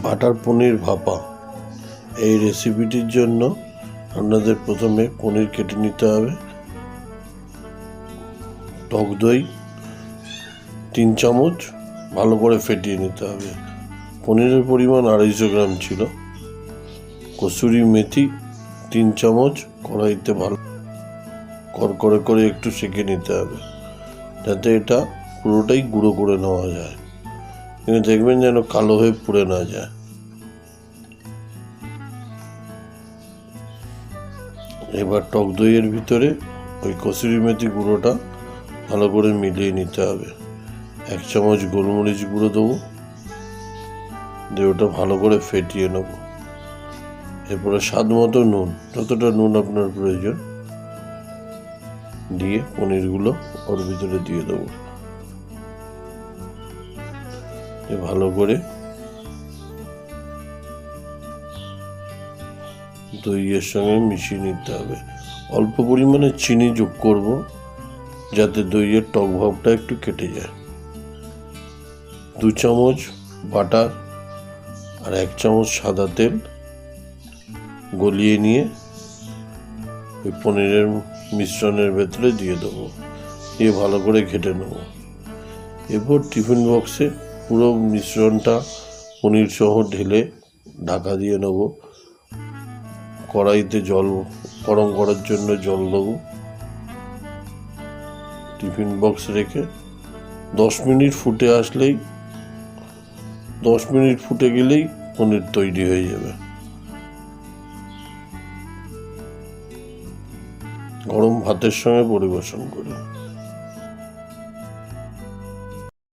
Butter পনির ভাপা। এই রেসিপিটির জন্য আপনাদের প্রথমে পনির কেটে নিতে হবে। টক দই 3 চামচ ভালো করে ফেটিয়ে নিতে হবে। পনিরের পরিমাণ 250 গ্রাম ছিল। কসুরি মেথি 3 চামচ কড়াইতে ভালো করকরে করে একটু সেঁকে নিতে হবে, যাতে এটা পুরোটাই গুঁড়ো করে নেওয়া যায়। কিন্তু দেখবেন যেন কালো হয়ে পুড়ে না যায়। এবার টক দইয়ের ভিতরে ওই কসুরি মেথি গুঁড়োটা ভালো করে মিলিয়ে নিতে হবে। 1 চামচ গোলমরিচ গুঁড়ো দেবো, দিয়ে ওটা ভালো করে ফেটিয়ে নেব। এরপরে স্বাদ মতো নুন, যতটা নুন আপনার প্রয়োজন, দিয়ে পনিরগুলো ওর ভিতরে দিয়ে দেবো। ভালো করে দইয়ের সঙ্গে মিশিয়ে নিতে হবে। অল্প পরিমাণে চিনি যোগ করব, যাতে দইয়ের টক ভাবটা একটু কেটে যায়। 2 চামচ বাটার আর 1 চামচ সাদা তেল গলিয়ে নিয়ে ওই পনিরের মিশ্রণের ভেতরে দিয়ে দেবো, দিয়ে ভালো করে ঘেটে নেব। এরপর টিফিন বক্সে পুরো মিশ্রণটা পনির সহ ঢেলে ঢাকা দিয়ে নেব। কড়াইতে জল গরম করার জন্য জল দেবো। টিফিন বক্স রেখে 10 মিনিট ফুটে গেলেই পনির তৈরি হয়ে যাবে। গরম ভাতের সঙ্গে পরিবেশন করুন।